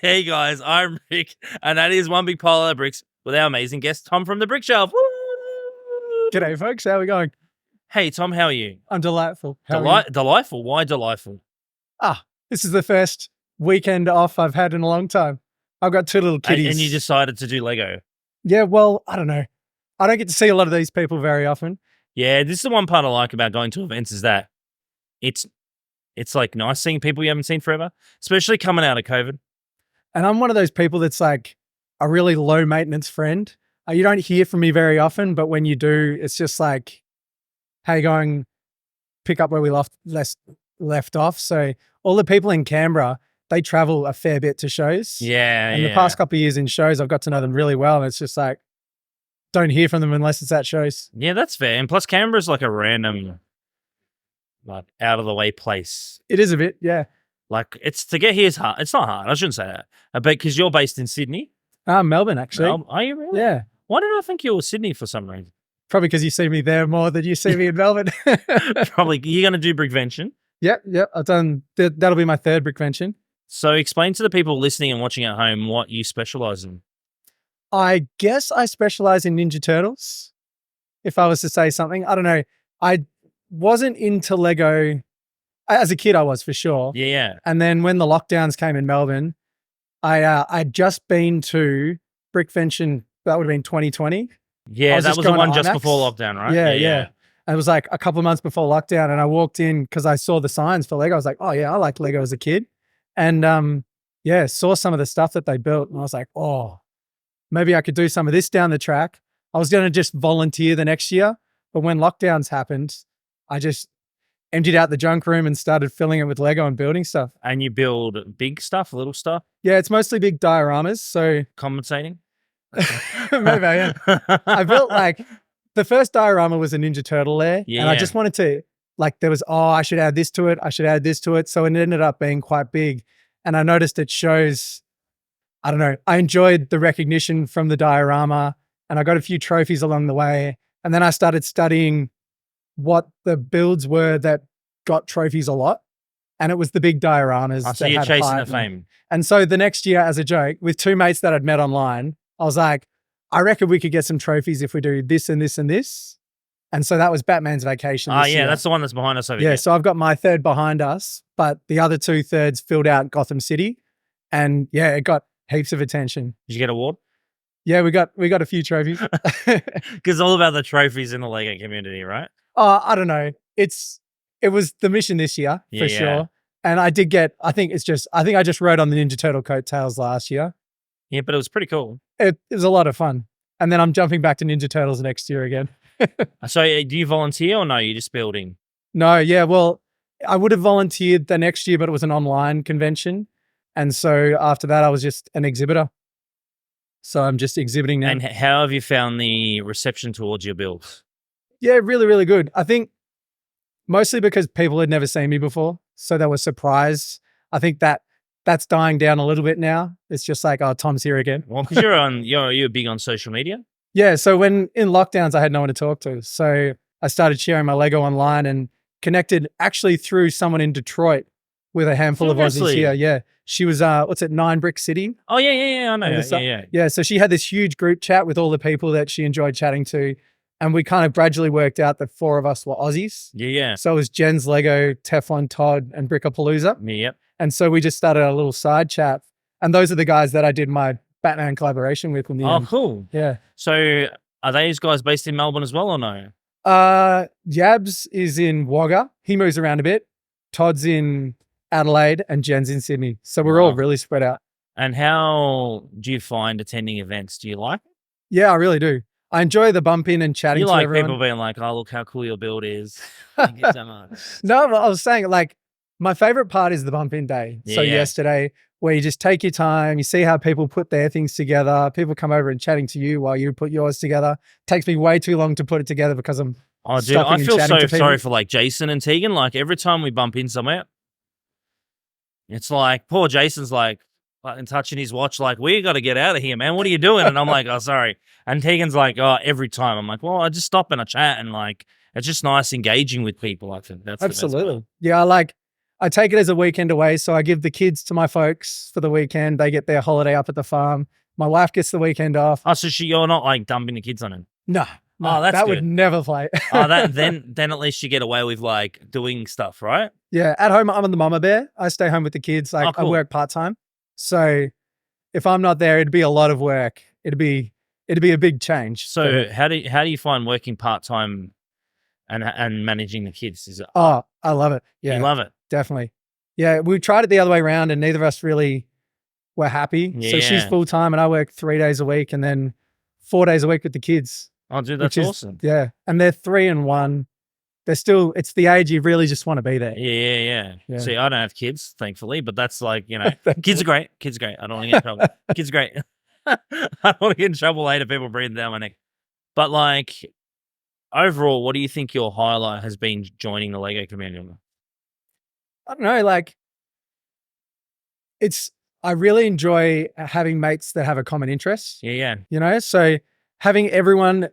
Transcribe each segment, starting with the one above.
Hey guys, I'm Rick, and that is one big pile of bricks with our amazing guest Tom from the Brick Shelf. Woo! G'day, folks. How are we going? Hey Tom, how are you? I'm delightful. How are you? Delightful. Why delightful? This is the first weekend off I've had in a long time. I've got two little kitties. And you decided to do Lego. Yeah, well, I don't know. I don't get to see a lot of these people very often. Yeah, this is the one part I like about going to events is that it's like nice seeing people you haven't seen forever, especially coming out of COVID. And I'm one of those people that's like a really low maintenance friend. You don't hear from me very often, but when you do, it's just like, hey, going pick up where we left off. So all the people in Canberra, they travel a fair bit to shows. Yeah, And the past couple of years in shows, I've got to know them really well. And it's just like, don't hear from them unless it's at shows. Yeah, that's fair. And plus Canberra's like a random, like out of the way place. It is a bit, yeah. Like it's to get here is hard. It's not hard. I shouldn't say that. But because you're based in Sydney. Melbourne, actually. Are you really? Yeah. Why did I think you were Sydney for some reason? Probably because you see me there more than you see me in Melbourne. Probably. You're going to do Brickvention? Yep. I've done, that'll be my third Brickvention. So explain to the people listening and watching at home what you specialize in. I guess I specialize in Ninja Turtles, if I was to say something. I don't know. I wasn't into Lego. As a kid, I was for sure. Yeah. And then when the lockdowns came in Melbourne, I'd just been to Brickvention. That would have been 2020. Yeah, that was the one just before lockdown, right? Yeah. And it was like a couple of months before lockdown, and I walked in because I saw the signs for Lego. I was like, oh yeah, I liked Lego as a kid. And saw some of the stuff that they built, and I was like, oh, maybe I could do some of this down the track. I was going to just volunteer the next year, but when lockdowns happened, I just emptied out the junk room and started filling it with Lego and building stuff. And you build big stuff, little stuff? Yeah, it's mostly big dioramas. So compensating? Maybe I am. I built like the first diorama was a Ninja Turtle lair. Yeah. And I just wanted to, like, there was, I should add this to it. I should add this to it. So it ended up being quite big. And I noticed it shows, I don't know, I enjoyed the recognition from the diorama, and I got a few trophies along the way. And then I started studying what the builds were that got trophies a lot. And it was the big dioramas. So you're chasing the fame. And so the next year, as a joke, with two mates that I'd met online, I was like, I reckon we could get some trophies if we do this and this and this. And so that was Batman's Vacation. Oh, yeah, that's the one that's behind us over here. Yeah, so I've got my third behind us, but the other 2/3 filled out Gotham City. And yeah, it got heaps of attention. Did you get an award? Yeah, we got a few trophies. Because it's all about the trophies in the Lego community, right? I don't know. It was the mission this year for sure. And I think I just rode on the Ninja Turtle coattails last year. Yeah, but it was pretty cool. It was a lot of fun. And then I'm jumping back to Ninja Turtles next year again. So do you volunteer or no? You're just building? No, yeah. Well, I would have volunteered the next year, but it was an online convention. And so after that, I was just an exhibitor. So I'm just exhibiting now. And how have you found the reception towards your builds? Yeah, really, really good. I think mostly because people had never seen me before. So they were surprised. I think that's dying down a little bit now. It's just like, oh, Tom's here again. Well, because you're big on social media. Yeah. So when in lockdowns, I had no one to talk to. So I started sharing my Lego online and connected actually through someone in Detroit with a handful of Aussies here. Yeah. She was, 9 Brick City? Oh, yeah. I know. Yeah. So she had this huge group chat with all the people that she enjoyed chatting to. And we kind of gradually worked out that 4 of us were Aussies. Yeah. So it was Jen's Lego, Teflon Todd, and Brickapalooza. Yep. And so we just started a little side chat. And those are the guys that I did my Batman collaboration with in the end. Cool. Yeah. So are these guys based in Melbourne as well or no? Yabs is in Wagga. He moves around a bit. Todd's in Adelaide and Jen's in Sydney. So we're all really spread out. And how do you find attending events? Do you like it? Yeah, I really do. I enjoy the bump in and chatting to everyone. You like people being like, oh, look how cool your build is. Thank you so much. No, I was saying, like, my favorite part is the bump in day. So yesterday, where you just take your time, you see how people put their things together. People come over and chatting to you while you put yours together. Takes me way too long to put it together because I'm I feel so sorry for like Jason and Tegan. Like every time we bump in somewhere, it's like poor Jason's like touching his watch, like, we got to get out of here, man. What are you doing? And I'm like, oh, sorry. And Tegan's like, oh, every time. I'm like, well, I just stop and I chat, and like, it's just nice engaging with people. I think that's absolutely. Yeah, I take it as a weekend away. So I give the kids to my folks for the weekend. They get their holiday up at the farm. My wife gets the weekend off. Oh, so you're not like dumping the kids on it? No. Oh, that's that good. would never play. Then at least you get away with like doing stuff, right? Yeah. At home, I'm the mama bear. I stay home with the kids. Like cool. I work part-time. So if I'm not there, it'd be a lot of work. It'd be a big change. So how do you find working part-time and managing the kids? Is it? Oh, I love it. Yeah. You love it. Definitely. Yeah. We tried it the other way around and neither of us really were happy. Yeah. So she's full-time and I work 3 days a week and then 4 days a week with the kids. Oh, dude, that's awesome. Yeah. And they're 3 and 1. They're still, it's the age you really just want to be there. Yeah. See, I don't have kids, thankfully, but that's like, kids are great. Kids are great. I don't want to get in trouble. Kids are great. I don't want to get in trouble later, people breathing down my neck. But like, overall, what do you think your highlight has been joining the Lego community? I don't know, like, I really enjoy having mates that have a common interest. Yeah. So having everyone,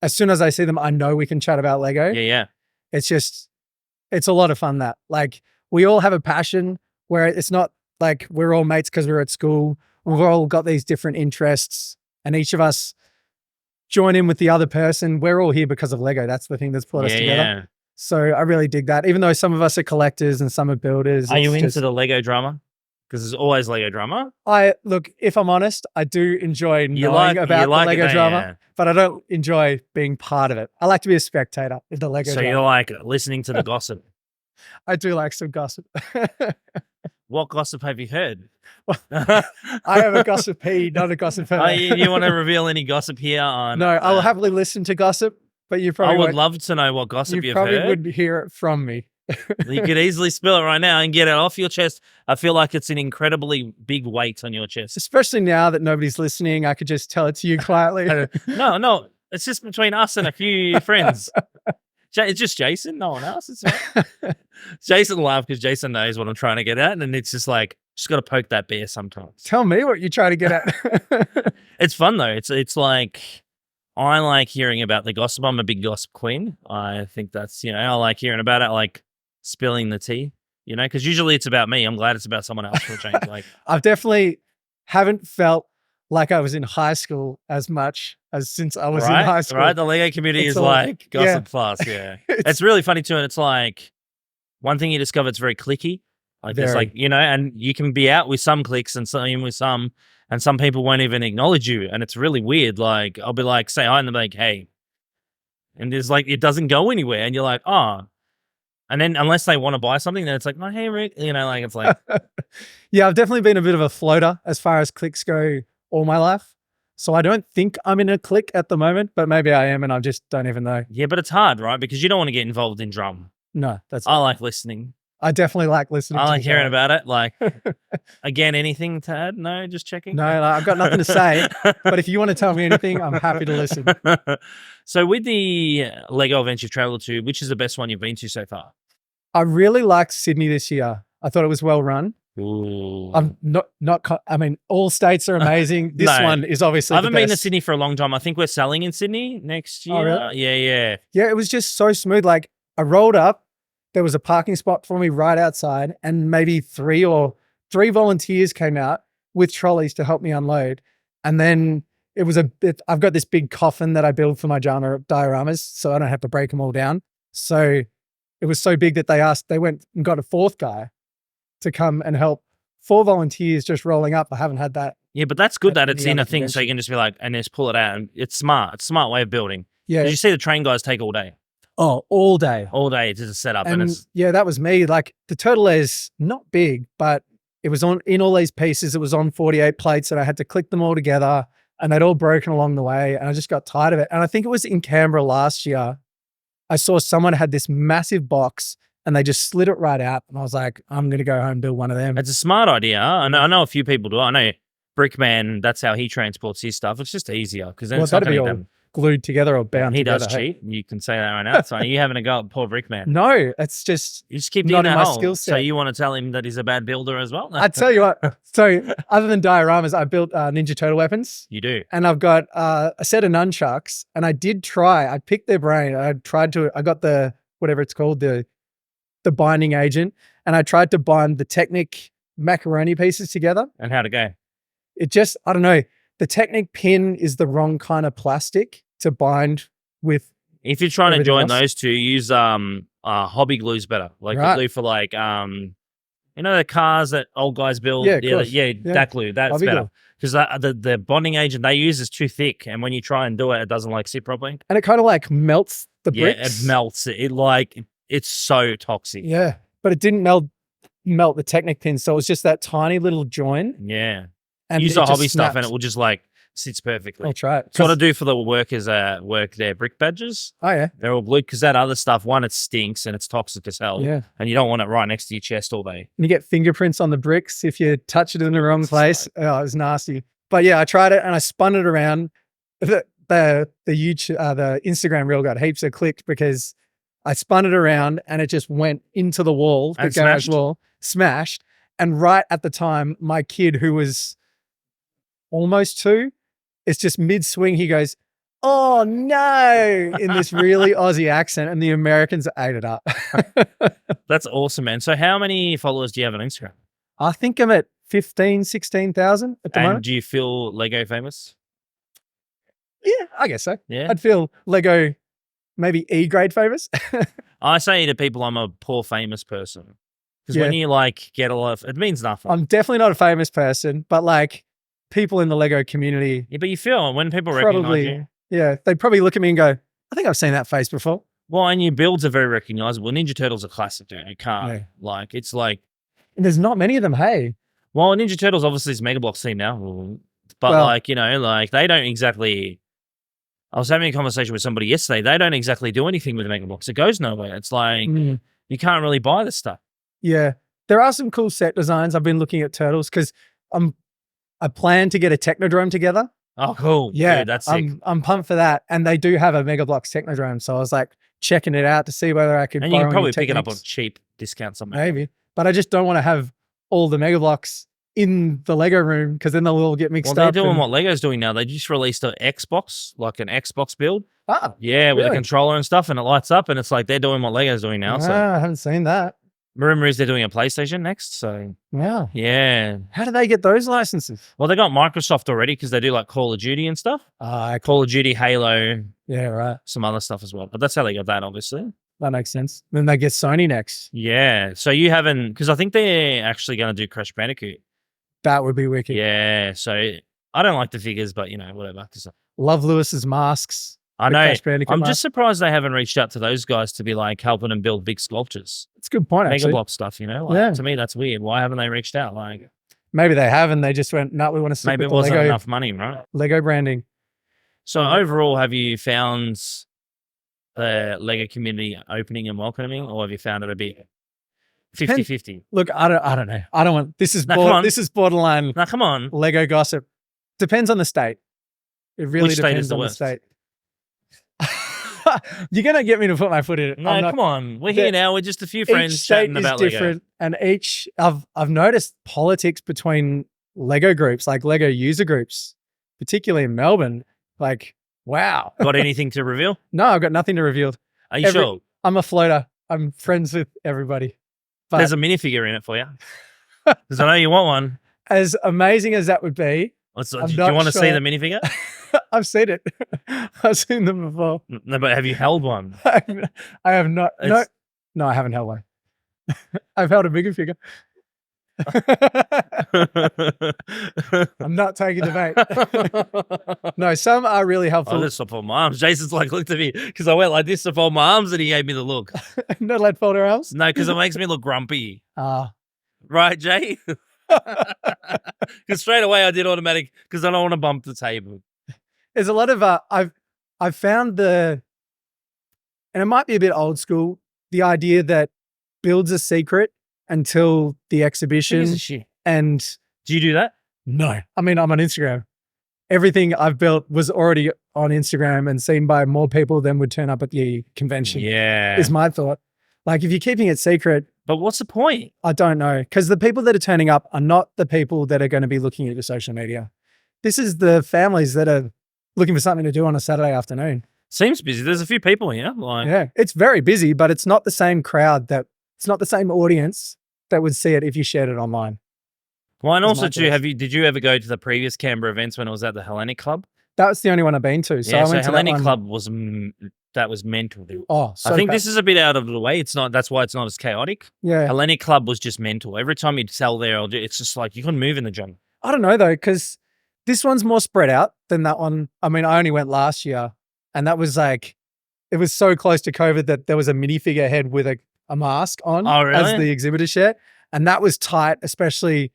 as soon as I see them, I know we can chat about Lego. Yeah. It's a lot of fun that like we all have a passion where it's not like we're all mates because we're at school. We've all got these different interests and each of us join in with the other person. We're all here because of Lego. That's the thing that's put us together. Yeah. So I really dig that. Even though some of us are collectors and some are builders. Are you into the Lego drama? Because there's always Lego drama. Look, if I'm honest, I do enjoy knowing about the Lego drama, but I don't enjoy being part of it. I like to be a spectator in the Lego drama. So you're like listening to the gossip. I do like some gossip. What gossip have you heard? I have a gossipy, not a gossiper. You want to reveal any gossip here? No, I will happily listen to gossip, but you probably I would love to know what gossip you've heard. You probably would hear it from me. You could easily spill it right now and get it off your chest. I feel like it's an incredibly big weight on your chest. Especially now that nobody's listening, I could just tell it to you quietly. No, it's just between us and a few friends. It's just Jason, no one else. It's Jason laughed because Jason knows what I'm trying to get at, and it's just like, just got to poke that bear sometimes. Tell me what you're trying to get at. It's fun though. It's like, I like hearing about the gossip. I'm a big gossip queen. I think that's, I like hearing about it. I like spilling the tea, because usually it's about me. I'm glad it's about someone else for a change. Like, I've definitely haven't felt like I was in high school as much as since I was in high school. Right, the Lego community is like gossip plus. Yeah, it's really funny too, and it's like one thing you discover, it's very cliquey. Like there's like and you can be out with some cliques and some with some, and some people won't even acknowledge you, and it's really weird. Like I'll be like, say hi, and they're like, hey, and there's like it doesn't go anywhere, and you're like, oh. And then unless they want to buy something, then it's like, oh, hey, Rick, like it's like. Yeah, I've definitely been a bit of a floater as far as cliques go all my life. So I don't think I'm in a clique at the moment, but maybe I am and I just don't even know. Yeah, but it's hard, right? Because you don't want to get involved in drum. No, I like listening. I definitely like listening. I like hearing about it. Like, again, anything to add? No, just checking. No, I've got nothing to say. But if you want to tell me anything, I'm happy to listen. So with the Lego events you've traveled to, which is the best one you've been to so far? I really liked Sydney this year. I thought it was well run. Ooh. I'm I mean, all states are amazing. This one is obviously I haven't been to Sydney for a long time. I think we're selling in Sydney next year. Oh, really? Yeah. Yeah, it was just so smooth. Like I rolled up, there was a parking spot for me right outside, and maybe three volunteers came out with trolleys to help me unload. And then it was I've got this big coffin that I build for my dioramas, so I don't have to break them all down. So it was so big that they went and got a fourth guy to come and help. 4 volunteers just rolling up. I haven't had that. Yeah, but that's good that it's in a thing, so you can just be like, and just pull it out. And it's smart. It's a smart way of building. Yeah. Did you see the train guys take all day? Oh, all day. All day to set up. And yeah, that was me. Like the turtle is not big, but it was in all these pieces. It was on 48 plates and I had to click them all together and they'd all broken along the way. And I just got tired of it. And I think it was in Canberra last year. I saw someone had this massive box and they just slid it right out. And I was like, I'm going to go home and build one of them. It's a smart idea. I know a few people do. I know Brickman, that's how he transports his stuff. It's just easier because then it's not be all glued together or bound together. He does cheat. You can say that right now. It's fine. You having a go at poor Brickman. No, it's just you just keep not in my hole. skill set. So you want to tell him that he's a bad builder as well? I tell you what. So other than dioramas, I built Ninja Turtle weapons. You do. And I've got a set of nunchucks. And I picked their brain. I got the, whatever it's called, the binding agent. and I tried to bind the Technic macaroni pieces together. And how'd it go? It just, I don't know. The Technic pin is the wrong kind of plastic to bind with. If you're trying to join else. those two, use hobby glue's better. Like the glue for like you know the cars that old guys build? Yeah, that glue. That's hobby better. Because the bonding agent they use is too thick, and when you try and do it, it doesn't like sit properly. And it kind of like melts the bricks. Yeah, it melts it. It's so toxic. Yeah, but it didn't melt the Technic pin, so it was just that tiny little joint. Yeah. And use the hobby stuff and it will just like sits perfectly. I'll try it. That's what I do for the workers work their brick badges. Oh yeah. They're all glued because that other stuff, one, it stinks and it's toxic as hell. Yeah. And you don't want it right next to your chest all day. And you get fingerprints on the bricks if you touch it in the wrong place. Oh, it's nasty. But yeah, I tried it and I spun it around. The YouTube, the Instagram reel got heaps of clicks because I spun it around and it just went into the wall, the garage wall, smashed. And right at the time, my kid who was almost 2, it's just mid-swing. He goes, "Oh no," in this really Aussie accent, and the Americans ate it up. That's awesome, man. So how many followers do you have on Instagram? I think I'm at 15, 16,000 at the moment. And do you feel Lego famous? Yeah, I guess so. Yeah. I'd feel Lego maybe E-grade famous. I say to people I'm a poor famous person. Because when you like get a lot of, it means nothing. I'm definitely not a famous person, but like people in the Lego community. Yeah, but you feel when people recognize you. Yeah, they probably look at me and go, I think I've seen that face before. Well, and your builds are very recognizable. Ninja Turtles are classic, dude. You can't. Like, it's like. And there's not many of them, hey. Well, Ninja Turtles obviously is Mega Bloks team now. But like, you know, like they don't exactly. I was having a conversation with somebody yesterday. They don't exactly do anything with Mega Bloks. It goes nowhere. It's like you can't really buy this stuff. Yeah. There are some cool set designs. I've been looking at Turtles because I plan to get a Technodrome together. Oh, cool. Yeah, dude, that's sick. I'm pumped for that. And they do have a Mega Bloks Technodrome. So I was like checking it out to see whether I could And you can probably pick it up on cheap discount somewhere. Maybe. But I just don't want to have all the Mega Bloks in the Lego room because then they'll all get mixed up. Well, they're doing what Lego's doing now. They just released an Xbox, like an Xbox build. Ah, yeah, with a controller and stuff, and it lights up, and it's like they're doing what Lego's doing now. So I haven't seen that. Rumor is they're doing a PlayStation next. So yeah. How do they get those licenses? Well, they got Microsoft already because they do like Call of Duty and stuff. Call of Duty, Halo. Yeah, right. Some other stuff as well. But that's how they got that, obviously. That makes sense. Then they get Sony next. Yeah. So you haven't, because I think they're actually going to do Crash Bandicoot. That would be wicked. Yeah. So I don't like the figures, but you know, whatever. Love Lewis's masks. I know. I'm just surprised they haven't reached out to those guys to be like helping them build big sculptures. It's a good point, Mega actually. Block stuff, you know? Like, to me, that's weird. Why haven't they reached out? Like, maybe they have and they just went, no, we want to stick maybe with it wasn't Lego, enough money, right? Lego branding. So overall, have you found the Lego community opening and welcoming, or have you found it a bit 50-50? Look, I don't know. I don't want, this is borderline. Now, come on. Lego gossip. Depends on the state. It really Which depends on the state. You're going to get me to put my foot in it. No, come on. We're here now. We're just a few friends chatting about Lego. Each state is different. And I've noticed politics between Lego groups, like Lego user groups, particularly in Melbourne. Like, wow. Got anything to reveal? No, I've got nothing to reveal. Are you sure? I'm a floater. I'm friends with everybody. But there's a minifigure in it for you. Because I know you want one. As amazing as that would be. Do you want to see the minifigure? I've seen it. I've seen them before. No, but have you held one? I have not. No, I haven't held one. I've held a bigger figure. I'm not taking the bait. No, some are really helpful. I just to fold my arms. Jason's like looked at me because I went like this to fold my arms and he gave me the look. Not allowed to fold our arms? No, because it makes me look grumpy. Right, Jay? Because straight away I did automatic because I don't want to bump the table. There's a lot of I've found and it might be a bit old school, the idea that builds a secret until the exhibition. And do you do that? No. I mean, I'm on Instagram. Everything I've built was already on Instagram and seen by more people than would turn up at the convention. Yeah. Is my thought. Like if you're keeping it secret. But what's the point? I don't know. Because the people that are turning up are not the people that are going to be looking at your social media. This is the families that are looking for something to do on a Saturday afternoon. Seems busy. There's a few people here. Yeah, it's very busy, but it's not the same crowd it's not the same audience that would see it if you shared it online. Well, and is also my too, guess. did you ever go to the previous Canberra events when it was at the Hellenic Club? That was the only one I've been to. So Yeah, I so went to that Hellenic one. Club was that was mental. Dude. Oh, so I think bad. this is a bit out of the way. It's not. That's why it's not as chaotic. Yeah. Hellenic Club was just mental. Every time you'd sell there, it's just like you couldn't move in the gym. I don't know though, because this one's more spread out than that one. I mean, I only went last year, and that was like, it was so close to COVID that there was a minifigure head with a mask on Oh, really? as the exhibitor shirt, and that was tight, especially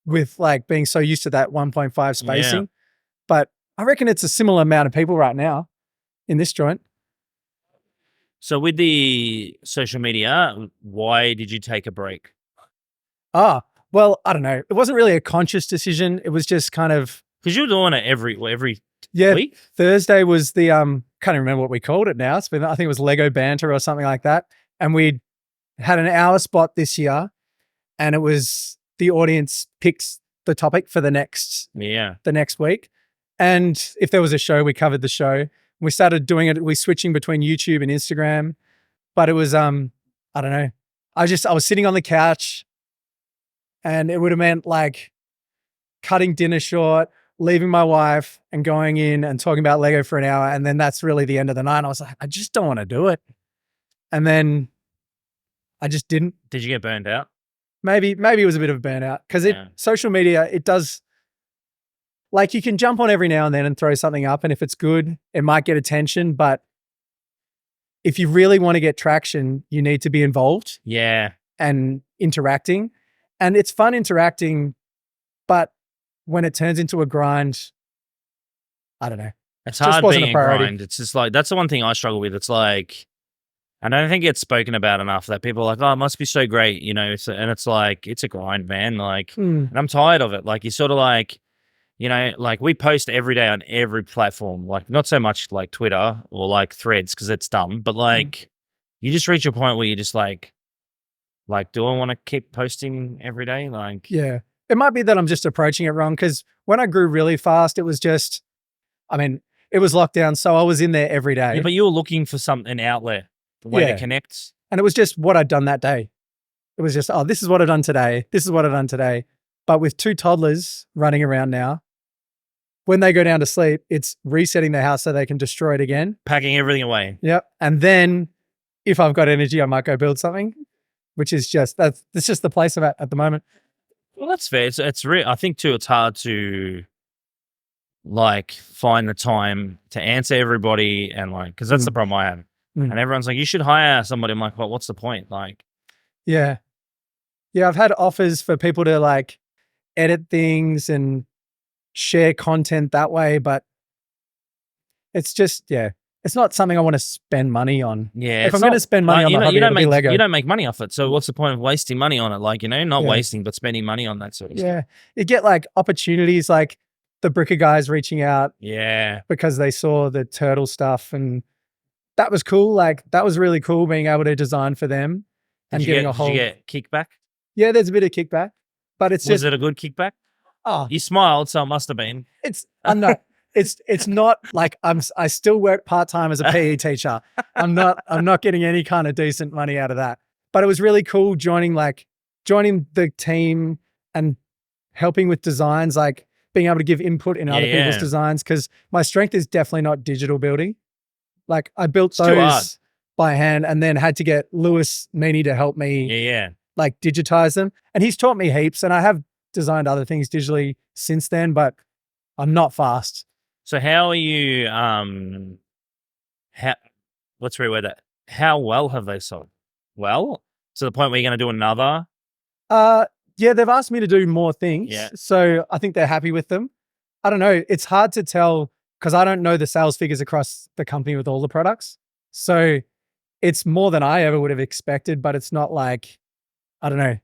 with like being so used to that 1.5 spacing. Yeah. But I reckon it's a similar amount of people right now in this joint. So with the social media, why did you take a break? Well, I don't know. It wasn't really a conscious decision. It was just kind of, Because you're doing it every yeah. week. Thursday was the can't remember what we called it now. It's been, I think it was Lego banter or something like that. And we had an hour spot this year, and it was the audience picks the topic for the next week. And if there was a show, we covered the show. We started doing it. We switching between YouTube and Instagram, but it was I don't know. I was sitting on the couch, and it would have meant like cutting dinner short, leaving my wife and going in and talking about Lego for an hour. And then that's really the end of the night. And I was like, I just don't want to do it. And then I just didn't. Did you get burned out? Maybe it was a bit of a burnout because social media, it does, like, you can jump on every now and then and throw something up. And if it's good, it might get attention. But if you really want to get traction, you need to be involved. Yeah. And interacting. And it's fun interacting, but when it turns into a grind, I don't know. It's hard being a grind. It's just like, that's the one thing I struggle with. It's like, I don't think it's spoken about enough that people are like, oh, it must be so great, you know? And it's like, it's a grind, man. Like, and I'm tired of it. Like, you sort of like, you know, like we post every day on every platform, like not so much like Twitter or like Threads because it's dumb, but like you just reach a point where you're just like, do I want to keep posting every day? Like, yeah, it might be that I'm just approaching it wrong because when I grew really fast, it was just, I mean, it was lockdown, so I was in there every day. Yeah, but you were looking for an outlet, the way to connect. And it was just what I'd done that day. It was just, oh, this is what I've done today. This is what I've done today. But with 2 toddlers running around now, when they go down to sleep, it's resetting the house so they can destroy it again. Packing everything away. Yep. And then if I've got energy, I might go build something, which is just, that's just the place I'm at the moment. Well, that's fair. It's real. I think too, it's hard to like find the time to answer everybody and like, because that's the problem I have. And everyone's like, you should hire somebody. I'm like, well, what's the point? Like, yeah. I've had offers for people to like edit things and share content that way, but it's just, it's not something I want to spend money on. Yeah. If I'm going to spend money on the hobby, it'll be Lego. You don't make money off it. So what's the point of wasting money on it? Like, you know, not wasting, but spending money on that sort of stuff. Yeah. You get like opportunities, like the Bricker guys reaching out. Yeah. Because they saw the turtle stuff, and that was cool. Like, that was really cool being able to design for them and getting a whole. Did you get kickback? Yeah, there's a bit of kickback, but it's Was it a good kickback? Oh, you smiled, so it must have been. I'm not. It's not like I still work part-time as a PE teacher. I'm not getting any kind of decent money out of that. But it was really cool joining the team and helping with designs, like being able to give input in other people's designs, because my strength is definitely not digital building. Like, I built those by hand and then had to get Lewis Meany to help me like digitize them. And he's taught me heaps, and I have designed other things digitally since then, but I'm not fast. So how are you, let's reword that. How well have they sold? Well, to the point where you're going to do another? Yeah, they've asked me to do more things. Yeah. So I think they're happy with them. I don't know. It's hard to tell because I don't know the sales figures across the company with all the products. So it's more than I ever would have expected, but it's not like, I don't know.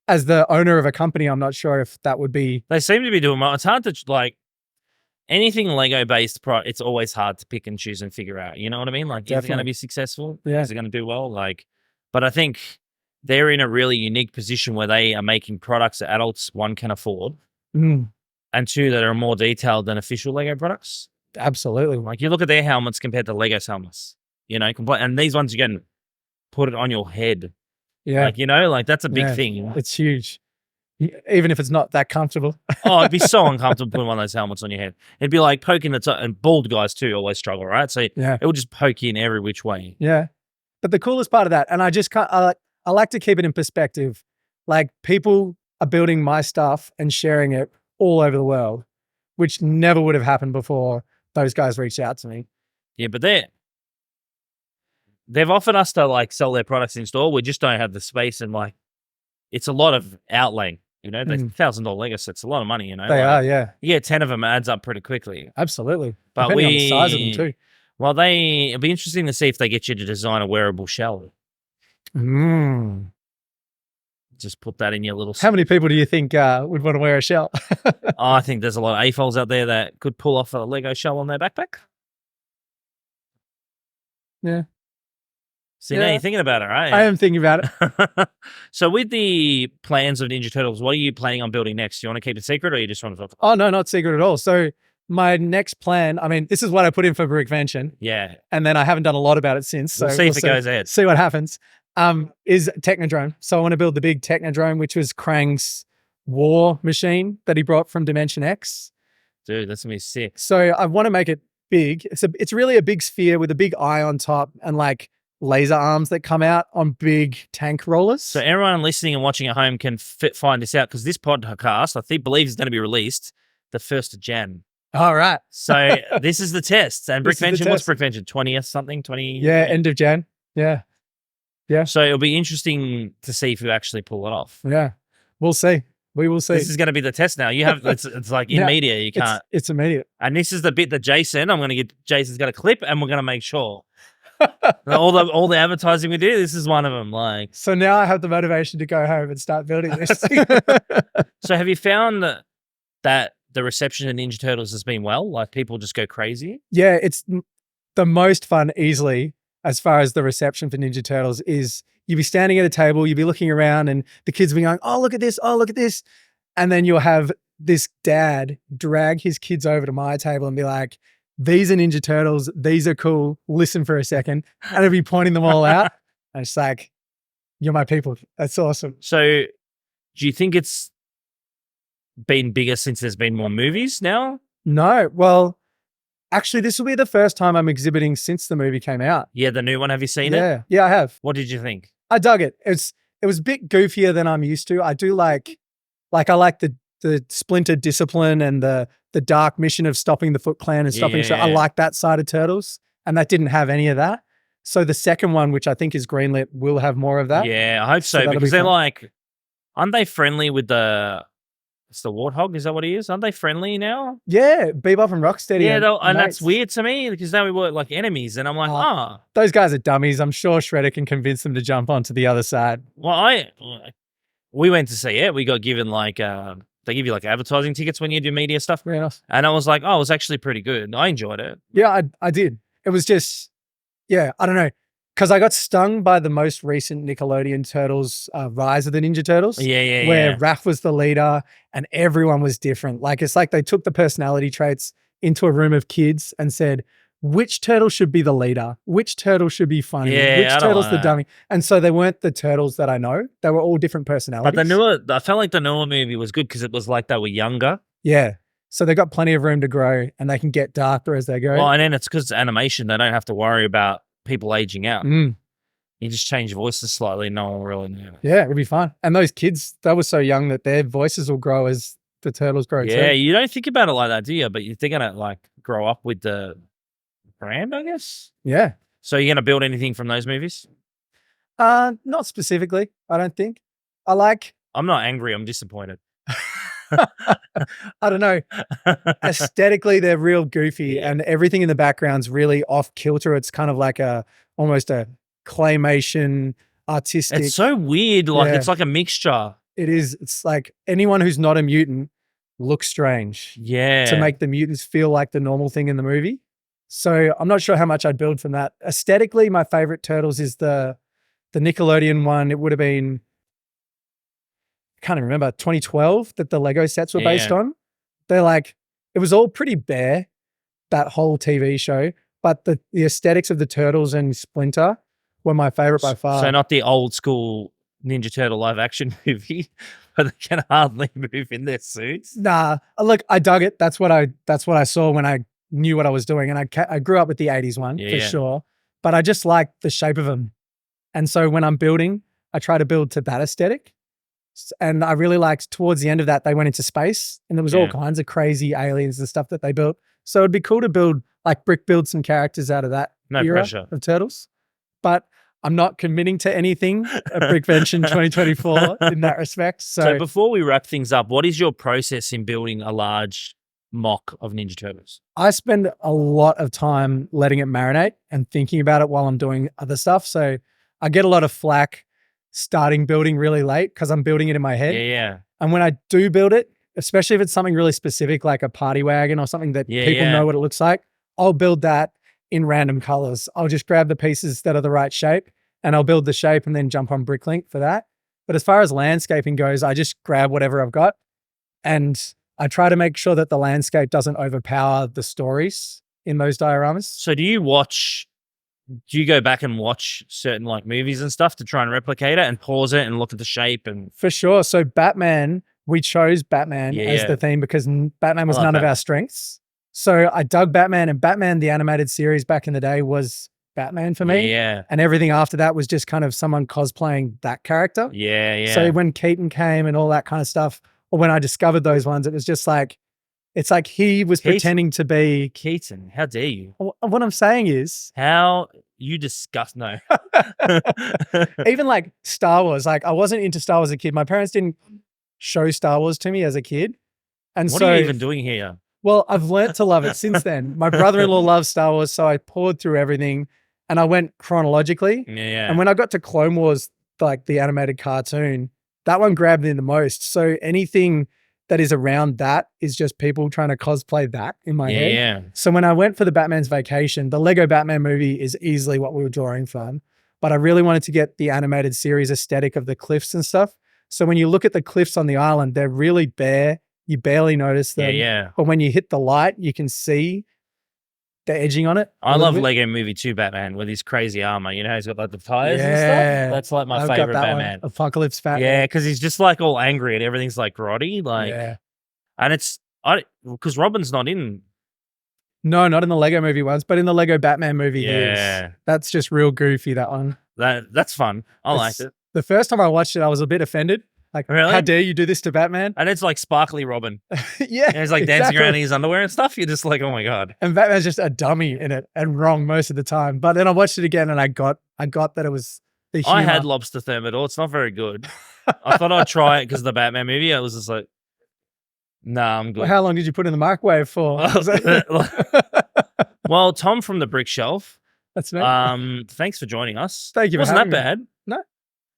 As the owner of a company, I'm not sure if that would be. They seem to be doing well. It's hard to like anything Lego based it's always hard to pick and choose and figure out. You know what I mean? Like, is it going to be successful? Yeah. Is it going to do well? Like, but I think they're in a really unique position where they are making products that adults, one, can afford, and two, that are more detailed than official Lego products. Absolutely. Like, you look at their helmets compared to Lego's helmets, you know, and these ones, you can put it on your head. Yeah. Like, you know, like that's a big Yeah. thing. It's huge. Even if it's not that comfortable. Oh, it'd be so uncomfortable putting one of those helmets on your head. It'd be like poking and bald guys too always struggle, right? So Yeah. it will just poke you in every which way. Yeah. But the coolest part of that, and I just can't, I like to keep it in perspective. Like people are building my stuff and sharing it all over the world, which never would have happened before those guys reached out to me. Yeah, but they've offered us to like sell their products in store. We just don't have the space, and like it's a lot of outlay. You know, the $1,000 Lego sets a lot of money. You know, They are, yeah. You get 10 of them, it adds up pretty quickly. Absolutely. But depending on the size of them too. Well, it'll be interesting to see if they get you to design a wearable shell. Just put that in your little. How many people do you think would want to wear a shell? I think there's a lot of AFOLs out there that could pull off a Lego shell on their backpack. Yeah. See, now you're thinking about it, right? I am thinking about it. So with the plans of Ninja Turtles, what are you planning on building next? Do you want to keep it secret or you just want to talk? Oh, no, not secret at all. So my next plan, I mean, this is what I put in for Brickvention. Yeah. And then I haven't done a lot about it since. So we'll see if it goes ahead. See what happens. Is Technodrome. So I want to build the big Technodrome, which was Krang's war machine that he brought from Dimension X. Dude, that's going to be sick. So I want to make it big. It's really a big sphere with a big eye on top and like laser arms that come out on big tank rollers. So everyone listening and watching at home can find this out because this podcast, I believe, is going to be released the 1st of Jan. All right. So this is the test. And Brickvention, what's Brickvention? 20th something? 20? Yeah, end of Jan. Yeah. Yeah. So it'll be interesting to see if you actually pull it off. Yeah. We'll see. We will see. This is going to be the test now. You have it's like in media, you can't. It's immediate. And this is the bit that Jason's going to clip and we're going to make sure. all the advertising we do, this is one of them. Like, so now I have the motivation to go home and start building this. So have you found that the reception of Ninja Turtles has been well? Like people just go crazy? Yeah, it's the most fun easily as far as the reception for Ninja Turtles is you'll be standing at a table, you'll be looking around and the kids will be going, oh, look at this. Oh, look at this. And then you'll have this dad drag his kids over to my table and be like, these are Ninja Turtles. These are cool. Listen for a second. And I'll be pointing them all out. And it's like, you're my people. That's awesome. So do you think it's been bigger since there's been more movies now? No. Well, actually, this will be the first time I'm exhibiting since the movie came out. Yeah, the new one. Have you seen it? Yeah, I have. What did you think? I dug it. It was a bit goofier than I'm used to. I do like I like the Splinter discipline and the dark mission of stopping the Foot Clan and stopping. I like that side of Turtles, and that didn't have any of that. So the second one, which I think is greenlit, will have more of that. Yeah, I hope so because they're like, aren't they friendly with it's the Warthog? Is that what he is? Aren't they friendly now? Yeah, Bebop and Rocksteady. Yeah, and that's weird to me because now we were like enemies, and I'm like, those guys are dummies. I'm sure Shredder can convince them to jump onto the other side. Well, we went to see it. We got given like they give you like advertising tickets when you do media stuff. Very nice. And I was like, oh, it was actually pretty good. I enjoyed it. Yeah, I did. It was just, I don't know. Because I got stung by the most recent Nickelodeon Turtles, Rise of the Ninja Turtles. Where Raph was the leader and everyone was different. Like, it's like they took the personality traits into a room of kids and said, which turtle should be the leader? Which turtle should be funny? Which turtle's the dummy? And so they weren't the turtles that I know. They were all different personalities. But I felt like the newer movie was good because it was like they were younger. Yeah. So they got plenty of room to grow and they can get darker as they go. Well, and then it's because it's animation. They don't have to worry about people aging out. You just change voices slightly. No one will really know. Yeah, it'll be fun. And those kids, they were so young that their voices will grow as the turtles grow too. Yeah, you don't think about it like that, do you? But they're going to like grow up with the brand, I guess. Yeah. So you're going to build anything from those movies? Not specifically, I don't think. I'm not angry. I'm disappointed. I don't know. Aesthetically, they're real goofy and everything in the background's really off kilter. It's kind of like almost a claymation artistic. It's so weird. Like it's like a mixture. It is. It's like anyone who's not a mutant looks strange. Yeah. To make the mutants feel like the normal thing in the movie. So I'm not sure how much I'd build from that. Aesthetically, my favorite Turtles is the Nickelodeon one. It would have been, I can't even remember, 2012 that the Lego sets were based on. They're like, it was all pretty bare, that whole TV show, but the aesthetics of the Turtles and Splinter were my favorite by far. So not the old school Ninja Turtle live action movie, but they can hardly move in their suits. Nah, look, I dug it. That's what I saw when I knew what I was doing, and I grew up with the 80s one for sure. But I just like the shape of them, and so when I'm building, I try to build to that aesthetic. And I really liked towards the end of that they went into space, and there was all kinds of crazy aliens and stuff that they built. So it'd be cool to build build some characters out of that era of Turtles, but I'm not committing to anything at Brickvention 2024 in that respect. So before we wrap things up, what is your process in building a large mock of Ninja Turtles? I spend a lot of time letting it marinate and thinking about it while I'm doing other stuff. So I get a lot of flack starting building really late because I'm building it in my head. Yeah. And when I do build it, especially if it's something really specific like a party wagon or something that people know what it looks like, I'll build that in random colors. I'll just grab the pieces that are the right shape and I'll build the shape and then jump on Bricklink for that. But as far as landscaping goes, I just grab whatever I've got and I try to make sure that the landscape doesn't overpower the stories in those dioramas. So do you go back and watch certain movies and stuff to try and replicate it and pause it and look at the shape? And for sure. So Batman, we chose Batman as the theme because Batman was none of our strengths. So I dug Batman, and Batman, the animated series back in the day, was Batman for me. Yeah. And everything after that was just kind of someone cosplaying that character. Yeah. So when Keaton came and all that kind of stuff, or when I discovered those ones, it was just it's like he was pretending to be Keaton. How dare you? What I'm saying is, how you disgust. No. Even Star Wars. I wasn't into Star Wars as a kid. My parents didn't show Star Wars to me as a kid. And what are you even doing here? Well, I've learned to love it since then. My brother-in-law loves Star Wars, so I poured through everything and I went chronologically. Yeah. And when I got to Clone Wars, the animated cartoon, that one grabbed me the most. So anything that is around that is just people trying to cosplay that in my head. Yeah. So when I went for the Batman's Vacation, the Lego Batman movie is easily what we were drawing from. But I really wanted to get the animated series aesthetic of the cliffs and stuff. So when you look at the cliffs on the island, they're really bare. You barely notice them. Yeah. But when you hit the light, you can see the edging on it. I love Lego Movie 2 Batman with his crazy armor. You know, he's got the tires and stuff. That's my favorite Batman. Apocalypse Batman. Yeah, because he's just all angry and everything's grotty. And it's because Robin's not in. No, not in the Lego Movie ones, but in the Lego Batman movie, he is. That's just real goofy, that one. That's fun. I liked it. The first time I watched it, I was a bit offended. Really? How dare you do this to Batman? And it's sparkly Robin. Yeah. And he's dancing around in his underwear and stuff. You're just oh my God. And Batman's just a dummy in it and wrong most of the time. But then I watched it again and I got that it was the humor. I had lobster thermidor. It's not very good. I thought I'd try it because of the Batman movie. I was just nah, I'm good. Well, how long did you put in the microwave for? Well, Tom from the Brick Shelf. That's me. Thanks for joining us. Thank you for having me. Wasn't that bad? No.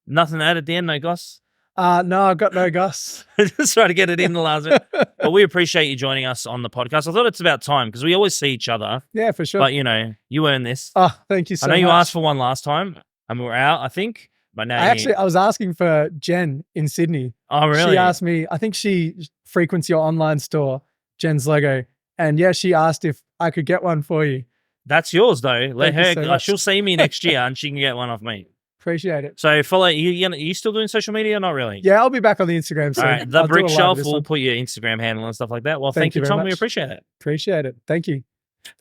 Nothing to add at the end, no goss? No, I've got no goss. Just try to get it in the last bit. But we appreciate you joining us on the podcast. I thought it's about time because we always see each other. Yeah, for sure. But, you earned this. Oh, thank you so much. I know you asked for one last time and we were out, I think. But now I was asking for Jen in Sydney. Oh, really? She asked me, I think she frequents your online store, Jen's Lego. And yeah, she asked if I could get one for you. That's yours though. Let her, so she'll see me next year and she can get one off me. Appreciate it. So follow you still doing social media or not really? Yeah, I'll be back on the Instagram soon. All right, the Brick Shelf will put your Instagram handle and stuff like that. Well, thank you, Tom. We appreciate it. Appreciate it. Thank you.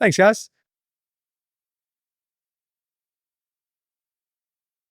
Thanks, guys.